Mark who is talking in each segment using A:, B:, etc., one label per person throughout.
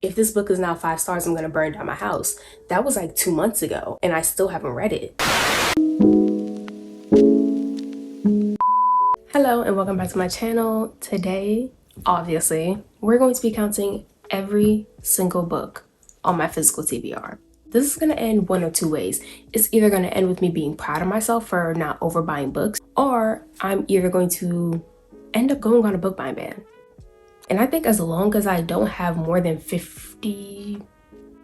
A: If this book is now 5 stars, I'm gonna burn down my house. That was like 2 months ago, and I still haven't read it. Hello, and welcome back to my channel. Today, obviously, we're going to be counting every single book on my physical TBR. This is gonna end one of two ways. It's either gonna end with me being proud of myself for not overbuying books, or I'm either going to end up going on a book buying ban. And I think as long as I don't have more than 60,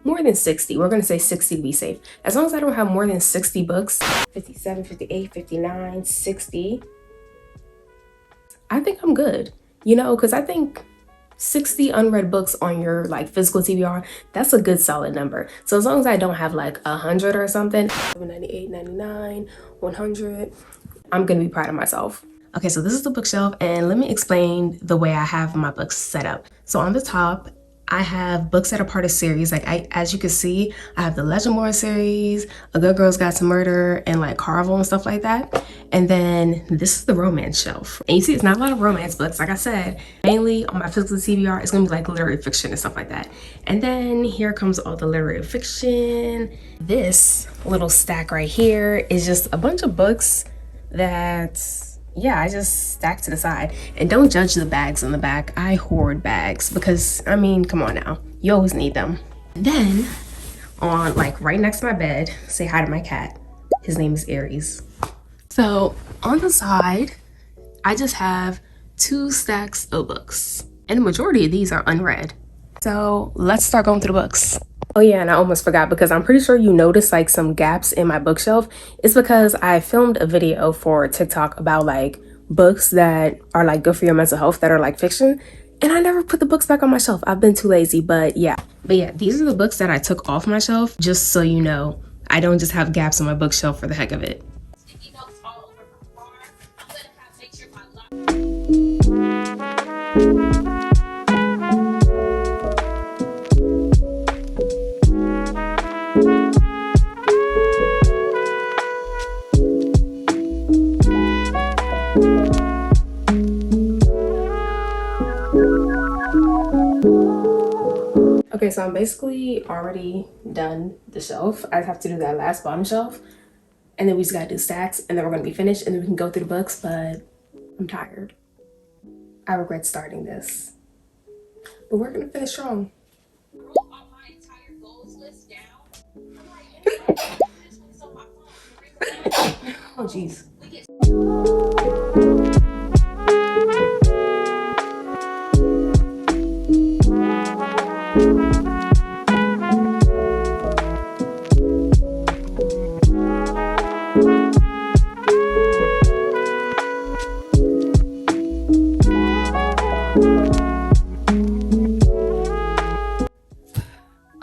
A: we're gonna say 60 to be safe. As long as I don't have more than 60 books, 57, 58, 59, 60, I think I'm good. You know, because I think 60 unread books on your like physical TBR, that's a good solid number. So as long as I don't have like 100 or something, 98, 99, 100, I'm gonna be proud of myself. Okay, so this is the bookshelf, and let me explain the way I have my books set up. So on the top, I have books that are part of series. Like as you can see, I have the Legendmore series, A Good Girl's Guide to Murder, and like Carvel and stuff like that. And then this is the romance shelf. And you see, it's not a lot of romance books. Like I said, mainly on my physical TBR, it's gonna be like literary fiction and stuff like that. And then here comes all the literary fiction. This little stack right here is just a bunch of books that, yeah, I just stacked to the side. And don't judge the bags on the back. I hoard bags because, I mean, come on now. You always need them. Then, on like right next to my bed, say hi to my cat. His name is Aries. So, on the side, I just have 2 stacks of books. And the majority of these are unread. So, let's start going through the books. Oh yeah, and I almost forgot, because I'm pretty sure you noticed like some gaps in my bookshelf. It's because I filmed a video for TikTok about like books that are like good for your mental health that are like fiction, and I never put the books back on my shelf. I've been too lazy, but yeah, these are the books that I took off my shelf, just so you know. I don't just have gaps on my bookshelf for the heck of it. Sticky notes all over my car. I'm gonna have to make sure my Okay, so I'm basically already done the shelf. I have to do that last bottom shelf, and then we just gotta do stacks, and then we're gonna be finished, and then we can go through the books, but I'm tired. I regret starting this, but we're gonna finish strong. Oh jeez.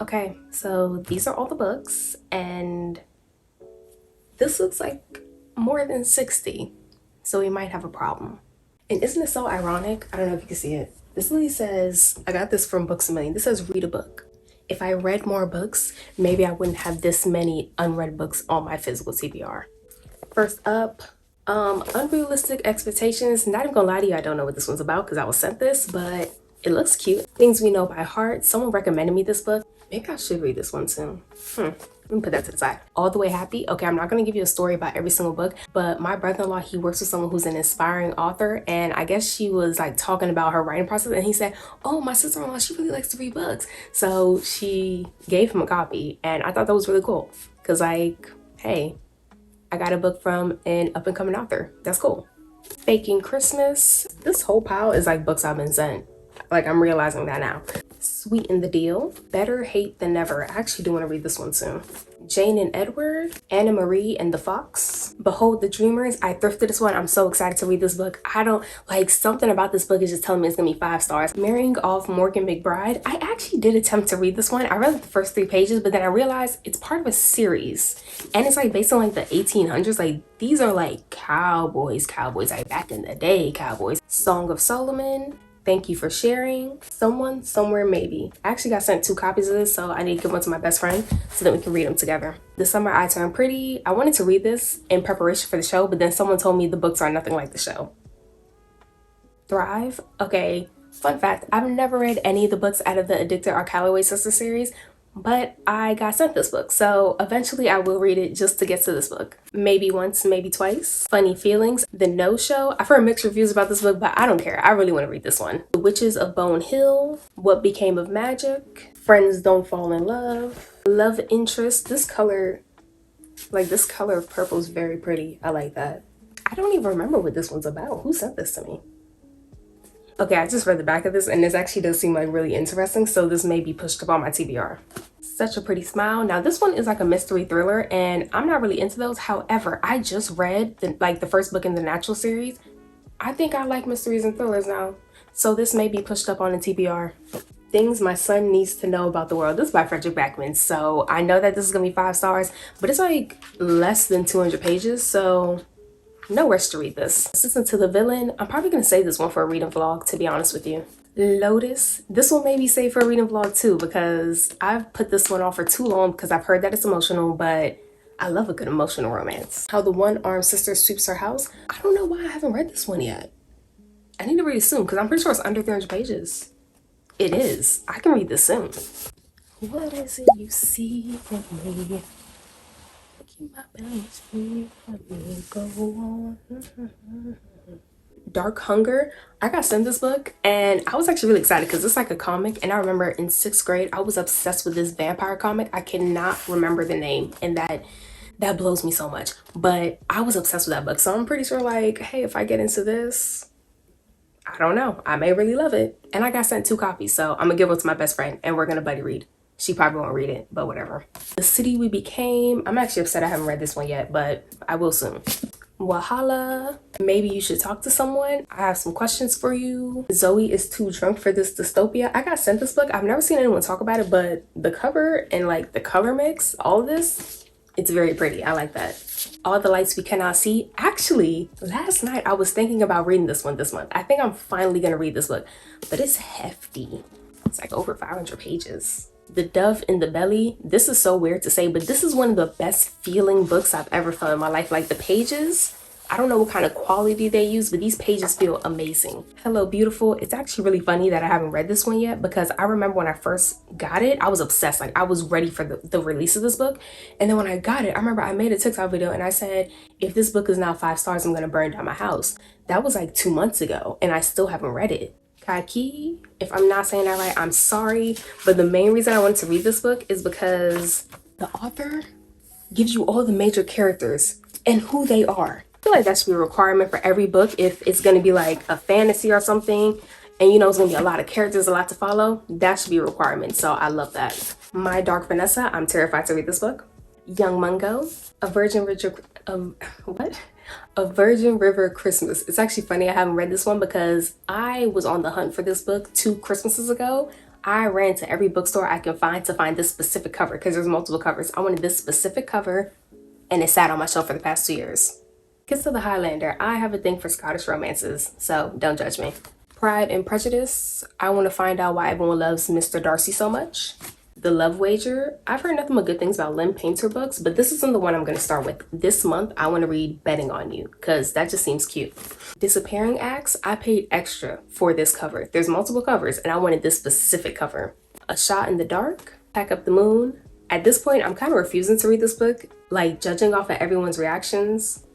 A: Okay, so these are all the books, and this looks like more than 60, so we might have a problem. And isn't it so ironic? I don't know if you can see it. This lady says, I got this from Books A Million. This says, read a book. If I read more books, maybe I wouldn't have this many unread books on my physical TBR. First up, Unrealistic Expectations. Not even gonna lie to you, I don't know what this one's about because I was sent this, but it looks cute. Things We Know by Heart. Someone recommended me this book. Maybe I should read this one soon. Let me put that to the side. All the Way Happy. Okay, I'm not gonna give you a story about every single book, but my brother-in-law, he works with someone who's an inspiring author, and I guess she was like talking about her writing process, and he said, oh, my sister-in-law, she really likes to read books. So she gave him a copy, and I thought that was really cool. Cause like, hey, I got a book from an up-and-coming author. That's cool. Faking Christmas. This whole pile is like books I've been sent. Like, I'm realizing that now. Sweeten the Deal. Better Hate Than Never. I actually do want to read this one soon. Jane and Edward. Anna Marie and the Fox. Behold the Dreamers. I thrifted this one. I'm so excited to read this book. I don't like, something about this book is just telling me it's gonna be 5 stars. Marrying Off Morgan McBride. I actually did attempt to read this one. I read the first 3 pages, but then I realized it's part of a series, and it's like based on like the 1800s. Like, these are like cowboys, like back in the day cowboys. Song of Solomon. Thank You for Sharing. Someone, Somewhere, Maybe. I actually got sent 2 copies of this, so I need to give one to my best friend so that we can read them together. The Summer I Turned Pretty. I wanted to read this in preparation for the show, but then someone told me the books are nothing like the show. Thrive. Okay, Fun fact, I've never read any of the books out of the Addicted or Calloway Sister series, but I got sent this book, so eventually I will read it just to get to this book. Maybe once, maybe twice. Funny Feelings, The No Show. I've heard mixed reviews about this book, but I don't care. I really want to read this one. The Witches of Bone Hill, What Became of Magic, Friends Don't Fall in Love, Love Interest. This color of purple is very pretty. I like that. I don't even remember what this one's about. Who sent this to me? Okay, I just read the back of this and this actually does seem like really interesting, so this may be pushed up on my TBR. Such a Pretty Smile. Now this one is like a mystery thriller and I'm not really into those. However, I just read the first book in the Natural series. I think I like mysteries and thrillers now, so this may be pushed up on the TBR. Things My Son Needs to Know About the World. This is by Frederick Backman, so I know that this is gonna be 5 stars, but it's like less than 200 pages, so no rush to read this. Assistant to the Villain. I'm probably gonna save this one for a reading vlog, to be honest with you. Lotus. This one may be saved for a reading vlog too, because I've put this one off for too long because I've heard that it's emotional, but I love a good emotional romance. How the One-Armed Sister Sweeps Her House. I don't know why I haven't read this one yet. I need to read it soon because I'm pretty sure it's under 300 pages. It is. I can read this soon. What is it you see in me? Keep my balance free, let me go on. Dark Hunger. I got sent this book and I was actually really excited because it's like a comic, and I remember in 6th grade I was obsessed with this vampire comic. I cannot remember the name, and that blows me so much, but I was obsessed with that book, so I'm pretty sure like, hey, if I get into this, I don't know, I may really love it. And I got sent 2 copies, so I'm gonna give one to my best friend and we're gonna buddy read. She probably won't read it, but whatever. The City We Became. I'm actually upset I haven't read this one yet, but I will soon. Wahala. Maybe You Should Talk to Someone. I have some questions for you. Zoe Is Too Drunk for This Dystopia. I got sent this book. I've never seen anyone talk about it, but the cover and like the color mix, all of this, it's very pretty. I like that. All the Lights We Cannot See. Actually, last night I was thinking about reading this one this month. I think I'm finally gonna read this book, but it's hefty. It's like over 500 pages. The Dove in the Belly. This is so weird to say, but this is one of the best feeling books I've ever felt in my life. Like the pages, I don't know what kind of quality they use, but these pages feel amazing. Hello Beautiful. It's actually really funny that I haven't read this one yet, because I remember when I first got it, I was obsessed. Like I was ready for the release of this book. And then when I got it, I remember I made a TikTok video and I said, if this book is now 5 stars, I'm gonna burn down my house. That was like 2 months ago and I still haven't read it. Kaki, if I'm not saying that right, I'm sorry, but the main reason I wanted to read this book is because the author gives you all the major characters and who they are. I feel like that should be a requirement for every book. If it's going to be like a fantasy or something, and you know it's going to be a lot of characters, a lot to follow, that should be a requirement. So I love that. My Dark Vanessa. I'm terrified to read this book. Young Mungo. A Virgin River Christmas. It's actually funny I haven't read this one because I was on the hunt for this book 2 Christmases ago. I ran to every bookstore I can find to find this specific cover because there's multiple covers. I wanted this specific cover and it sat on my shelf for the past 2 years. Kiss of the Highlander. I have a thing for Scottish romances, so don't judge me. Pride and Prejudice. I want to find out why everyone loves Mr. Darcy so much. The Love Wager. I've heard nothing but good things about Lynn Painter books, but this isn't the one I'm going to start with. This month, I want to read Betting on You because that just seems cute. Disappearing Acts. I paid extra for this cover. There's multiple covers and I wanted this specific cover. A Shot in the Dark. Pack Up the Moon. At this point, I'm kind of refusing to read this book. Like, judging off of everyone's reactions,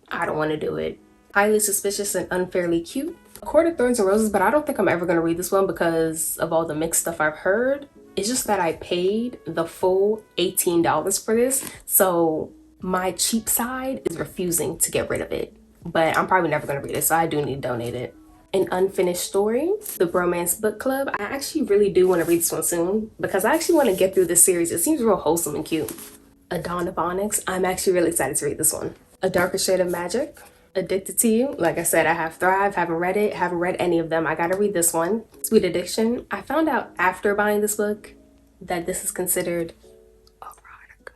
A: I don't want to do it. Highly Suspicious and Unfairly Cute. A Court of Thorns and Roses, but I don't think I'm ever going to read this one because of all the mixed stuff I've heard. It's just that I paid the full $18 for this, so my cheap side is refusing to get rid of it. But I'm probably never going to read it, so I do need to donate it. An Unfinished Story, The Bromance Book Club. I actually really do want to read this one soon because I actually want to get through this series. It seems real wholesome and cute. A Dawn of Onyx. I'm actually really excited to read this one. A Darker Shade of Magic. Addicted to You. Like I said, I have Thrive, haven't read it, haven't read any of them. I gotta read this one. Sweet Addiction. I found out after buying this book that this is considered erotica.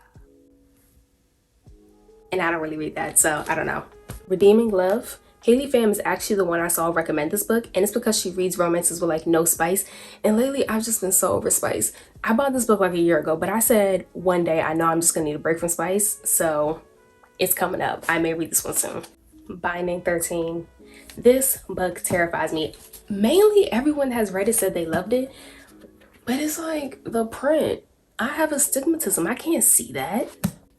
A: And I don't really read that, so I don't know. Redeeming Love. Haley Pham is actually the one I saw recommend this book, and it's because she reads romances with like no spice. And lately I've just been so over spice. I bought this book like a year ago, but I said one day I know I'm just gonna need a break from spice, so it's coming up. I may read this one soon. Binding 13. This book terrifies me. Mainly everyone that has read it said they loved it, but it's like the print. I have astigmatism. I can't see that.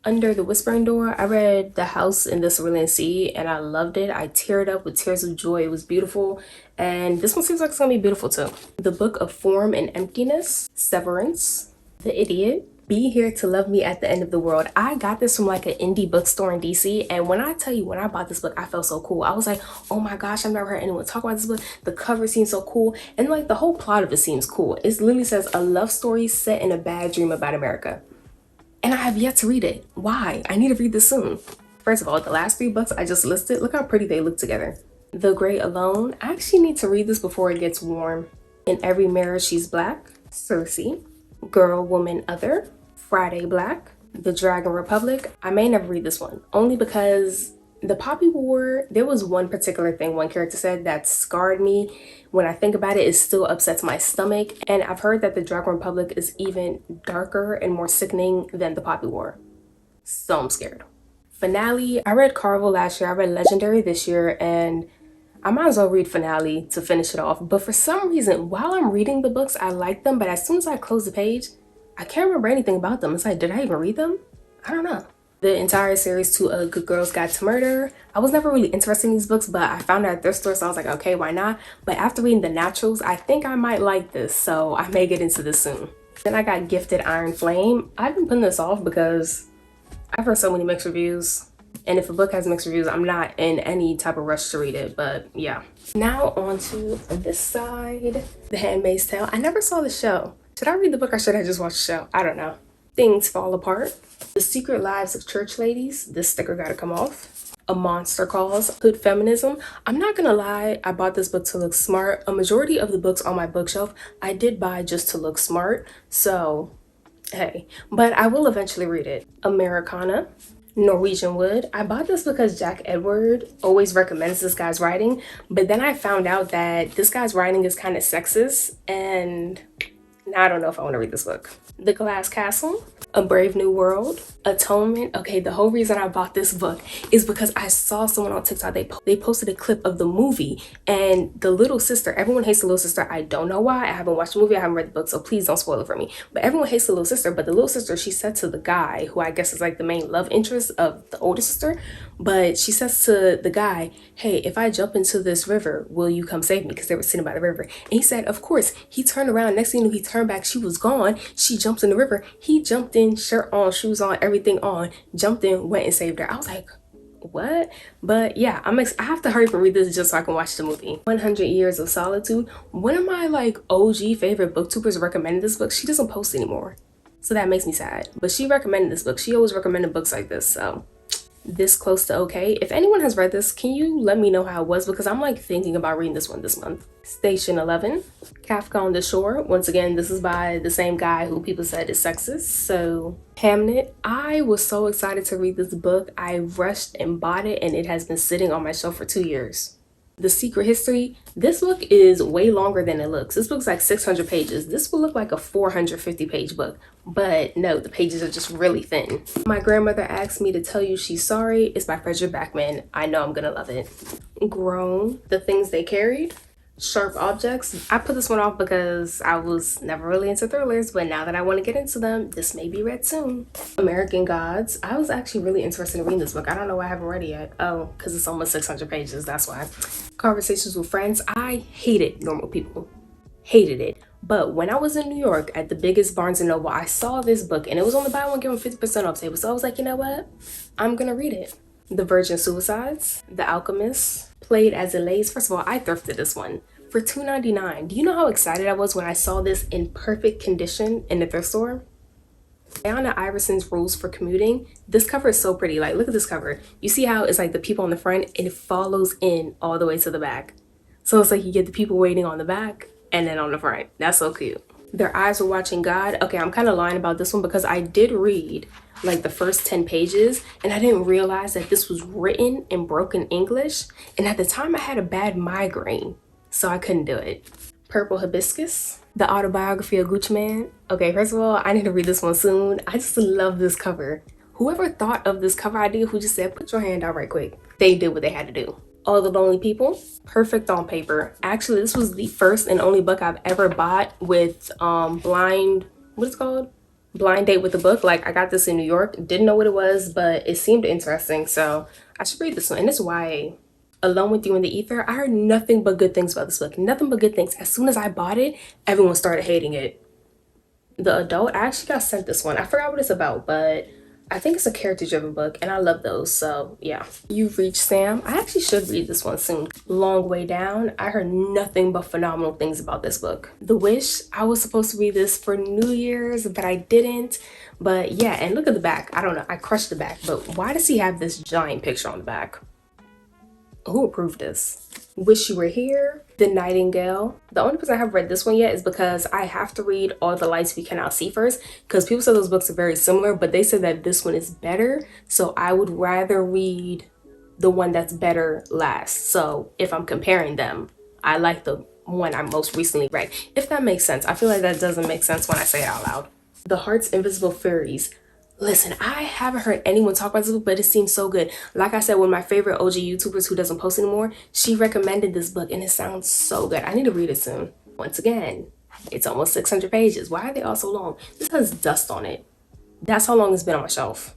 A: Under the Whispering Door, I read The House in the Cerulean Sea and I loved it. I teared up with tears of joy. It was beautiful. And this one seems like it's gonna be beautiful too. The Book of Form and Emptiness, Severance, The Idiot, Be Here to Love Me at the End of the World. I got this from like an indie bookstore in DC, and when I tell you, when I bought this book, I felt so cool. I was like, oh my gosh, I've never heard anyone talk about this book. The cover seems so cool, and like the whole plot of it seems cool. It literally says a love story set in a bad dream about America. And I have yet to read it. Why? I need to read this soon. First of all, the last 3 books I just listed, look how pretty they look together. The Great Alone, I actually need to read this before it gets warm. In Every Mirror She's Black, Circe, Girl, Woman, Other, Friday Black, The Dragon Republic. I may never read this one, only because the Poppy War, there was one particular thing one character said that scarred me. When I think about it, it still upsets my stomach. And I've heard that the Dragon Republic is even darker and more sickening than the Poppy War. So I'm scared. Finale, I read Carvel last year, I read Legendary this year, and I might as well read Finale to finish it off. But for some reason, while I'm reading the books, I like them, but as soon as I close the page, I can't remember anything about them. It's like, did I even read them? I don't know. The entire series to A Good Girl's Guide to Murder. I was never really interested in these books, but I found it at their store, so I was like, okay, why not? But after reading The Naturals, I think I might like this, so I may get into this soon. Then I got gifted Iron Flame. I've been putting this off because I've heard so many mixed reviews. And if a book has mixed reviews, I'm not in any type of rush to read it, but yeah. Now on to this side, The Handmaid's Tale. I never saw the show. Should I read the book or should I just watch the show? I don't know. Things Fall Apart, The Secret Lives of Church Ladies. This sticker gotta come off. A Monster Calls, Hood Feminism. I'm not gonna lie, I bought this book to look smart. A majority of the books on my bookshelf, I did buy just to look smart. So, hey, but I will eventually read it. Americana, Norwegian Wood. I bought this because Jack Edward always recommends this guy's writing, but then I found out that this guy's writing is kind of sexist, and now I don't know if I want to read this book. The Glass Castle, A Brave New World, Atonement. Okay, the whole reason I bought this book is because I saw someone on TikTok, they posted a clip of the movie, and the little sister, everyone hates the little sister. I don't know why. I haven't watched the movie, I haven't read the book, so please don't spoil it for me. But everyone hates the little sister, but the little sister, she said to the guy, who I guess is like the main love interest of the older sister, but she says to the guy, hey, if I jump into this river, will you come save me? Because they were sitting by the river. And he said, of course. He turned around, next thing you know, he turned back, she was gone. She jumps in the river. He jumped in, shirt on, shoes on, everything on, jumped in, went and saved her. I was like, what? But yeah, I have to hurry up and read this just so I can watch the movie. 100 Years of Solitude. One of my like OG favorite booktubers recommended this book. She doesn't post anymore, so that makes me sad. But she recommended this book. She always recommended books like this, so This Close to Okay. If anyone has read this, can you let me know how it was? Because I'm like thinking about reading this one this month. Station 11, Kafka on the Shore. Once again, this is by the same guy who people said is sexist. So Hamnet. I was so excited to read this book. I rushed and bought it, and it has been sitting on my shelf for 2 years. The Secret History. This book is way longer than it looks. This book's like 600 pages. This will look like a 450 page book, but no, the pages are just really thin. My Grandmother Asked Me to Tell You She's Sorry. It's by Frederick Backman. I know I'm gonna love it. Grown, The Things They Carried. Sharp Objects. I put this one off because I was never really into thrillers, but now that I want to get into them, this may be read soon. American Gods. I was actually really interested in reading this book. I don't know why I haven't read it yet. Oh, because it's almost 600 pages, that's why. Conversations with Friends. I hated Normal People. Hated it. But when I was in New York at the biggest Barnes & Noble, I saw this book and it was on the buy one, get one 50% off table. So I was like, you know what? I'm gonna read it. The Virgin Suicides, The Alchemist, Played as It Lays. First of all, I thrifted this one for $2.99. Do you know how excited I was when I saw this in perfect condition in the thrift store? Diana Iverson's Rules for Commuting. This cover is so pretty. Like, look at this cover. You see how it's like the people on the front and it follows in all the way to the back. So it's like you get the people waiting on the back and then on the front. That's so cute. Their Eyes Were Watching God. Okay, I'm kind of lying about this one because I did read like the first 10 pages and I didn't realize that this was written in broken English. And at the time I had a bad migraine, so I couldn't do it. Purple Hibiscus, The Autobiography of Gucci Mane. Okay, first of all, I need to read this one soon. I just love this cover. Whoever thought of this cover idea, who just said, put your hand out right quick. They did what they had to do. All the Lonely People. Perfect on paper. Actually, this was the first and only book I've ever bought with what is it called? Blind date with a book. Like, I got this in New York, didn't know what it was, but it seemed interesting, so I should read this one. And it's YA. Alone with You in the Ether. I heard nothing but good things about this book. Nothing but good things. As soon as I bought it, everyone started hating it. The Adult, I actually got sent this one. I forgot what it's about, but I think it's a character-driven book, and I love those, so yeah. You've Reached Sam. I actually should read this one soon. Long Way Down. I heard nothing but phenomenal things about this book. The Wish. I was supposed to read this for New Year's, but I didn't. But yeah, and look at the back. I don't know. I crushed the back, but why does he have this giant picture on the back? Who approved this? Wish You Were Here. The Nightingale. The only reason I haven't read this one yet is because I have to read All the Lights We Cannot See first, because people said those books are very similar, but they said that this one is better, so I would rather read the one that's better last. So if I'm comparing them, I like the one I most recently read, if that makes sense. I feel like that doesn't make sense when I say it out loud. The Heart's Invisible Furies. Listen, I haven't heard anyone talk about this book, but it seems so good. Like I said, one of my favorite OG YouTubers who doesn't post anymore, she recommended this book and it sounds so good. I need to read it soon. Once again, it's almost 600 pages. Why are they all so long? This has dust on it. That's how long it's been on my shelf.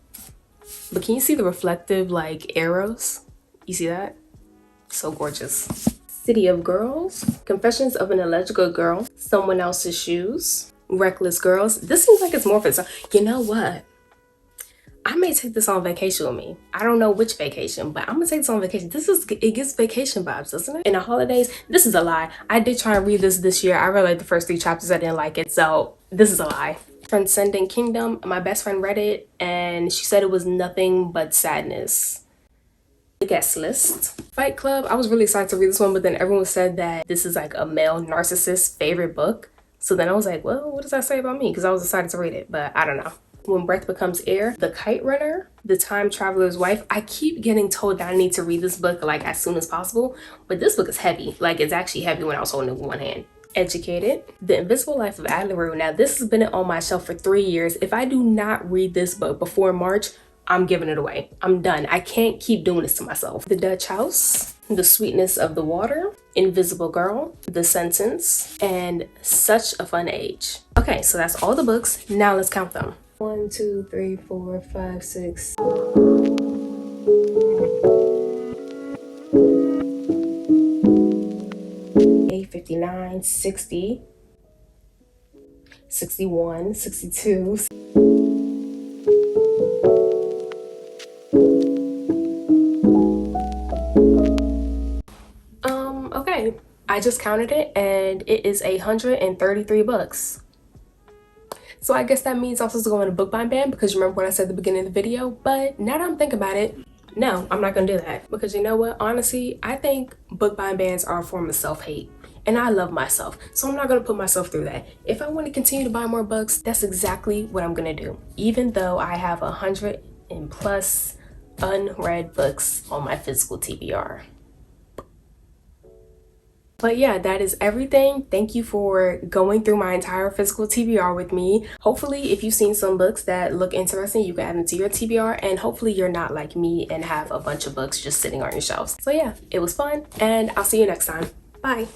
A: But can you see the reflective like arrows? You see that? So gorgeous. City of Girls. Confessions of an Alleged Good Girl. Someone Else's Shoes. Reckless Girls. This seems like it's more for you know what? I may take this on vacation with me. I don't know which vacation, but I'm gonna take this on vacation. It gives vacation vibes, doesn't it? In the holidays, this is a lie. I did try and read this year. I read like the first 3 chapters. I didn't like it, so this is a lie. Transcendent Kingdom. My best friend read it and she said it was nothing but sadness. The Guest List. Fight Club. I was really excited to read this one, but then everyone said that this is like a male narcissist's favorite book. So then I was like, well, what does that say about me? Because I was excited to read it, but I don't know. When Breath Becomes Air. The Kite Runner. The Time Traveler's Wife. I keep getting told that I need to read this book like as soon as possible, but this book is heavy. Like, it's actually heavy when I was holding it with one hand. Educated. The Invisible Life of Adler Rue. Now, this has been on my shelf for 3 years. If I do not read this book before March, I'm giving it away. I'm done. I can't keep doing this to myself. The Dutch House. The Sweetness of the Water. Invisible Girl. The Sentence. And Such a Fun Age. Okay, so that's all the books. Now let's count them. 1, 2, 3, 4, 5, 6. 59, 60, 61, 62. Okay, I just counted it and it is 133 books. So I guess that means I'm supposed to go on a book buying ban, because you remember what I said at the beginning of the video, but now that I'm thinking about it, no, I'm not gonna do that. Because you know what, honestly, I think book buying bans are a form of self-hate. And I love myself, so I'm not gonna put myself through that. If I want to continue to buy more books, that's exactly what I'm gonna do. Even though I have 100 and plus unread books on my physical TBR. But yeah, that is everything. Thank you for going through my entire physical TBR with me. Hopefully, if you've seen some books that look interesting, you can add them to your TBR, and hopefully you're not like me and have a bunch of books just sitting on your shelves. So yeah, it was fun, and I'll see you next time. Bye.